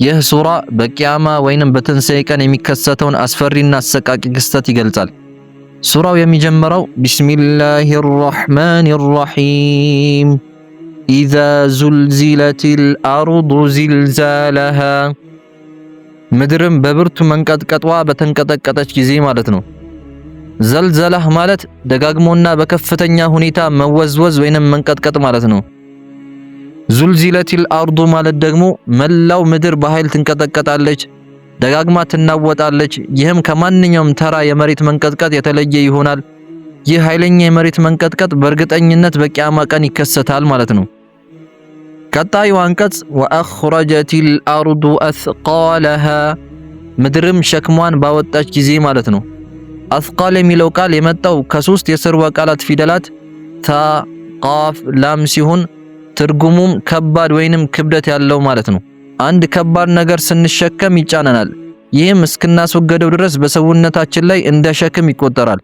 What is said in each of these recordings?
ይህ ሱራ በቂያማ ወይንም በትንሣኤ ቀን የሚከሰተውን አስፈሪና አሰቃቂ ክስተት ይገልጻል። ሱራው የሚጀምረው ቢስሚላሂር ረህማኒር ረሂም ኢዛ ዙልዚለቲል አርዱ ዚልዛለሃ፣ ምድርም በብርቱ መንቀጥቀጧ በተንቀጠቀጠች ጊዜ ማለት ነው። ዘልዘላህ ማለት ደጋግሞና በከፍተኛ ሁኔታ መወዝወዝ ወይንም መንቀጥቀጥ ማለት ነው። ዙልዚለቲል አርዱ ማለት ደግሞ መላው ምድር በኃይል ትንቀጠቀጣለች፣ ደጋግማ ትናወጣለች። ይህም ከማንኛውም ተራ የመሬት መንቀጥቀጥ የተለየ ይሆናል። ይህ ኃይለኛ የመሬት መንቀጥቀጥ በእርግጠኝነት በቂያማ ቀን ይከሰታል ማለት ነው። ቀጣዩ አንቀጽ ወአኽረጀቲል አርዱ አስቃለሃ፣ ምድርም ሸክሟን ባወጣች ጊዜ ማለት ነው። አስቃል የሚለው ቃል የመጣው ከሶስት የስርወ ቃላት ፊደላት ታ፣ ቃፍ፣ ላም ሲሆን ትርጉሙም ከባድ ወይንም ክብደት ያለው ማለት ነው። አንድ ከባድ ነገር ስንሸከም ይጫነናል። ይህም እስክናስወገደው ድረስ በሰውነታችን ላይ እንደ ሸክም ይቆጠራል።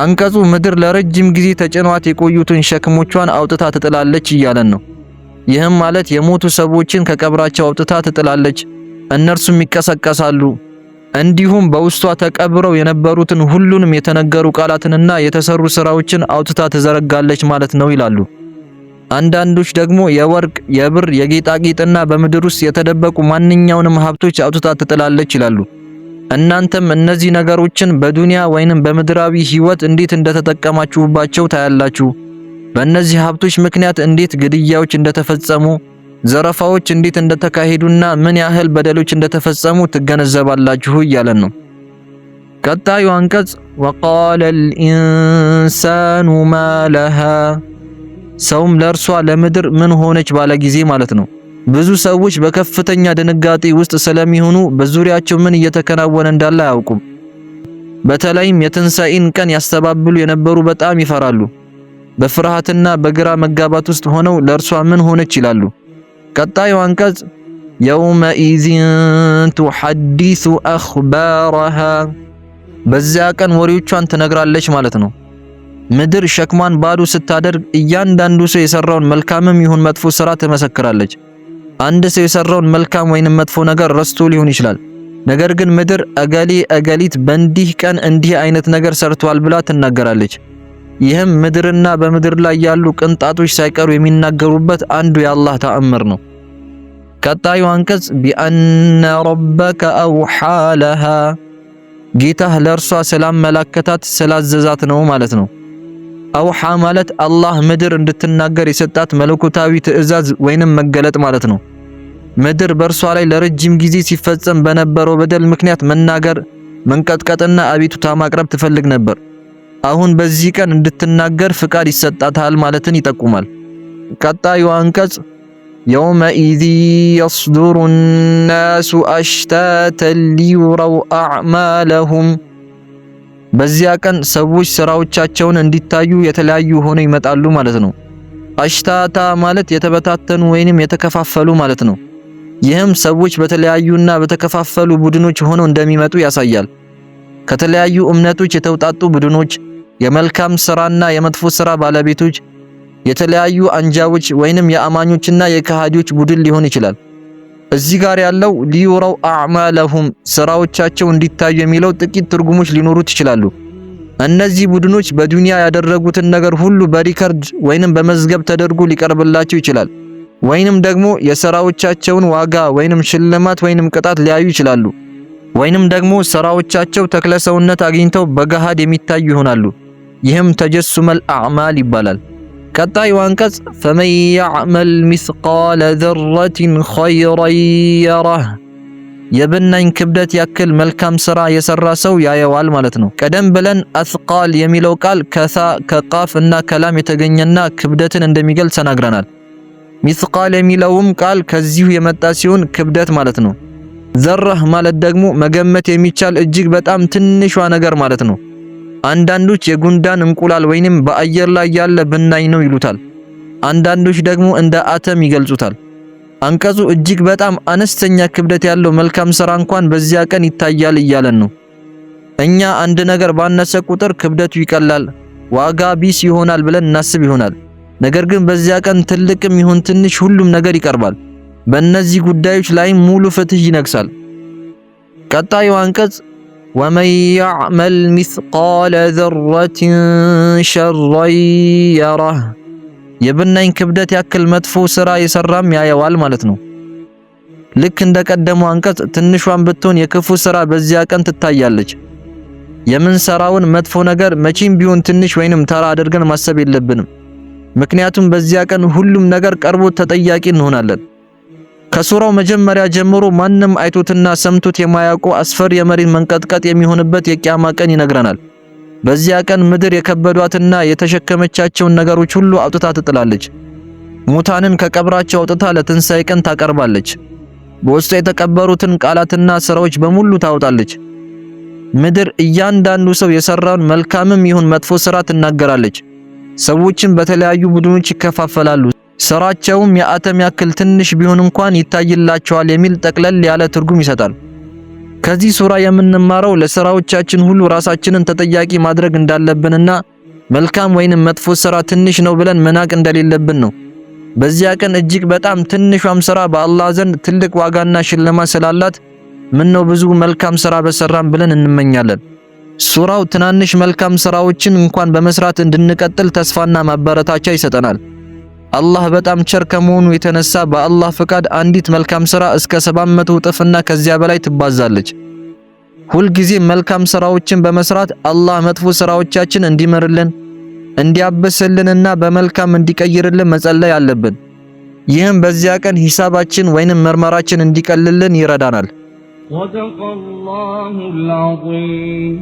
አንቀጹ ምድር ለረጅም ጊዜ ተጭኗት የቆዩትን ሸክሞቿን አውጥታ ትጥላለች እያለን ነው። ይህም ማለት የሞቱ ሰዎችን ከቀብራቸው አውጥታ ትጥላለች፣ እነርሱም ይቀሰቀሳሉ። እንዲሁም በውስጧ ተቀብረው የነበሩትን ሁሉንም የተነገሩ ቃላትንና የተሰሩ ስራዎችን አውጥታ ትዘረጋለች ማለት ነው ይላሉ። አንዳንዶች ደግሞ የወርቅ፣ የብር፣ የጌጣጌጥና በምድር ውስጥ የተደበቁ ማንኛውንም ሀብቶች አውጥታ ትጥላለች ይላሉ። እናንተም እነዚህ ነገሮችን በዱንያ ወይንም በምድራዊ ህይወት እንዴት እንደተጠቀማችሁባቸው ታያላችሁ። በእነዚህ ሀብቶች ምክንያት እንዴት ግድያዎች እንደተፈጸሙ፣ ዘረፋዎች እንዴት እንደተካሄዱና ምን ያህል በደሎች እንደተፈጸሙ ትገነዘባላችሁ እያለን ነው። ቀጣዩ አንቀጽ ወቃለል ኢንሳኑ ማለሃ፣ ሰውም ለእርሷ ለምድር ምን ሆነች ባለ ጊዜ ማለት ነው። ብዙ ሰዎች በከፍተኛ ድንጋጤ ውስጥ ስለሚሆኑ በዙሪያቸው ምን እየተከናወነ እንዳለ አያውቁም። በተለይም የትንሣኤን ቀን ያስተባብሉ የነበሩ በጣም ይፈራሉ። በፍርሃትና በግራ መጋባት ውስጥ ሆነው ለእርሷ ምን ሆነች ይላሉ። ቀጣዩ አንቀጽ የውመኢዚን ቱሐዲሱ አኽባረሃ፣ በዚያ ቀን ወሬዎቿን ትነግራለች ማለት ነው። ምድር ሸክሟን ባዶ ስታደርግ እያንዳንዱ ሰው የሰራውን መልካምም ይሁን መጥፎ ስራ ትመሰክራለች። አንድ ሰው የሰራውን መልካም ወይንም መጥፎ ነገር ረስቶ ሊሆን ይችላል። ነገር ግን ምድር እገሌ እገሊት በእንዲህ ቀን እንዲህ አይነት ነገር ሰርቷል ብላ ትናገራለች። ይህም ምድርና በምድር ላይ ያሉ ቅንጣቶች ሳይቀሩ የሚናገሩበት አንዱ የአላህ ተአምር ነው። ቀጣዩ አንቀጽ ቢአነ ረበከ አውሓ ለሃ፣ ጌታህ ለእርሷ ስላመላከታት ስላዘዛት ነው ማለት ነው። አውሓ ማለት አላህ ምድር እንድትናገር የሰጣት መለኮታዊ ትዕዛዝ ወይንም መገለጥ ማለት ነው። ምድር በእርሷ ላይ ለረጅም ጊዜ ሲፈጸም በነበረው በደል ምክንያት መናገር፣ መንቀጥቀጥና አቤቱታ ማቅረብ ትፈልግ ነበር። አሁን በዚህ ቀን እንድትናገር ፍቃድ ይሰጣታል ማለትን ይጠቁማል። ቀጣዩ አንቀጽ የውመኢዚ የስዱሩ ናሱ አሽታተን ሊዩረው አዕማለሁም፣ በዚያ ቀን ሰዎች ስራዎቻቸውን እንዲታዩ የተለያዩ ሆነው ይመጣሉ ማለት ነው። አሽታታ ማለት የተበታተኑ ወይንም የተከፋፈሉ ማለት ነው። ይህም ሰዎች በተለያዩና በተከፋፈሉ ቡድኖች ሆነው እንደሚመጡ ያሳያል። ከተለያዩ እምነቶች የተውጣጡ ቡድኖች፣ የመልካም ስራና የመጥፎ ስራ ባለቤቶች፣ የተለያዩ አንጃዎች ወይንም የአማኞችና የከሃዲዎች ቡድን ሊሆን ይችላል። እዚህ ጋር ያለው ሊዩረው አዕማለሁም ስራዎቻቸው እንዲታዩ የሚለው ጥቂት ትርጉሞች ሊኖሩት ይችላሉ። እነዚህ ቡድኖች በዱንያ ያደረጉትን ነገር ሁሉ በሪከርድ ወይንም በመዝገብ ተደርጎ ሊቀርብላቸው ይችላል። ወይንም ደግሞ የሥራዎቻቸውን ዋጋ ወይንም ሽልማት ወይንም ቅጣት ሊያዩ ይችላሉ። ወይንም ደግሞ ስራዎቻቸው ተክለሰውነት አግኝተው በገሃድ የሚታዩ ይሆናሉ። ይህም ተጀሱመል አዕማል ይባላል። ቀጣዩ አንቀጽ ፈመን ያዕመል ሚስቃለ ዘረቲን ኸይረን የረህ፣ የብናኝ ክብደት ያክል መልካም ስራ የሰራ ሰው ያየዋል ማለት ነው። ቀደም ብለን አስቃል የሚለው ቃል ከሳ ከቃፍ እና ከላም የተገኘና ክብደትን እንደሚገልጽ ተናግረናል። ሚስቃል የሚለውም ቃል ከዚሁ የመጣ ሲሆን ክብደት ማለት ነው። ዘረህ ማለት ደግሞ መገመት የሚቻል እጅግ በጣም ትንሿ ነገር ማለት ነው። አንዳንዶች የጉንዳን እንቁላል ወይንም በአየር ላይ ያለ ብናኝ ነው ይሉታል። አንዳንዶች ደግሞ እንደ አተም ይገልጹታል። አንቀጹ እጅግ በጣም አነስተኛ ክብደት ያለው መልካም ስራ እንኳን በዚያ ቀን ይታያል እያለን ነው። እኛ አንድ ነገር ባነሰ ቁጥር ክብደቱ ይቀላል፣ ዋጋ ቢስ ይሆናል ብለን እናስብ ይሆናል። ነገር ግን በዚያ ቀን ትልቅም ይሁን ትንሽ ሁሉም ነገር ይቀርባል። በእነዚህ ጉዳዮች ላይ ሙሉ ፍትህ ይነግሳል። ቀጣዩ አንቀጽ ወመን ያዕመል ሚስቃለ ዘረትን ሸረን የረህ የብናኝ ክብደት ያክል መጥፎ ስራ የሰራም ያየዋል ማለት ነው። ልክ እንደቀደመው አንቀጽ ትንሿን ብትሆን የክፉ ስራ በዚያ ቀን ትታያለች። የምንሰራውን መጥፎ ነገር መቼም ቢሆን ትንሽ ወይንም ተራ አድርገን ማሰብ የለብንም። ምክንያቱም በዚያ ቀን ሁሉም ነገር ቀርቦ ተጠያቂ እንሆናለን። ከሱራው መጀመሪያ ጀምሮ ማንም አይቶትና ሰምቶት የማያውቀው አስፈሪ የመሬት መንቀጥቀጥ የሚሆንበት የቂያማ ቀን ይነግረናል። በዚያ ቀን ምድር የከበዷትና የተሸከመቻቸውን ነገሮች ሁሉ አውጥታ ትጥላለች። ሙታንን ከቀብራቸው አውጥታ ለትንሳኤ ቀን ታቀርባለች። በውስጡ የተቀበሩትን ቃላትና ስራዎች በሙሉ ታወጣለች። ምድር እያንዳንዱ ሰው የሰራውን መልካምም ይሁን መጥፎ ስራ ትናገራለች። ሰዎችም በተለያዩ ቡድኖች ይከፋፈላሉ። ስራቸውም የአተም ያክል ትንሽ ቢሆን እንኳን ይታይላቸዋል የሚል ጠቅለል ያለ ትርጉም ይሰጣል። ከዚህ ሱራ የምንማረው ለስራዎቻችን ሁሉ ራሳችንን ተጠያቂ ማድረግ እንዳለብንና መልካም ወይንም መጥፎ ስራ ትንሽ ነው ብለን መናቅ እንደሌለብን ነው። በዚያ ቀን እጅግ በጣም ትንሿም ስራ በአላህ ዘንድ ትልቅ ዋጋና ሽልማት ስላላት ምነው ብዙ መልካም ስራ በሰራን ብለን እንመኛለን። ሱራው ትናንሽ መልካም ስራዎችን እንኳን በመስራት እንድንቀጥል ተስፋና ማበረታቻ ይሰጠናል። አላህ በጣም ቸር ከመሆኑ የተነሳ በአላህ ፍቃድ አንዲት መልካም ስራ እስከ 700 እጥፍና ከዚያ በላይ ትባዛለች። ሁልጊዜ መልካም ስራዎችን በመስራት አላህ መጥፎ ስራዎቻችን እንዲመርልን እንዲያበስልንና በመልካም እንዲቀይርልን መጸለይ አለብን። ይህም በዚያ ቀን ሂሳባችን ወይንም ምርመራችን እንዲቀልልን ይረዳናል። ሰደቀላሁል ዐዚም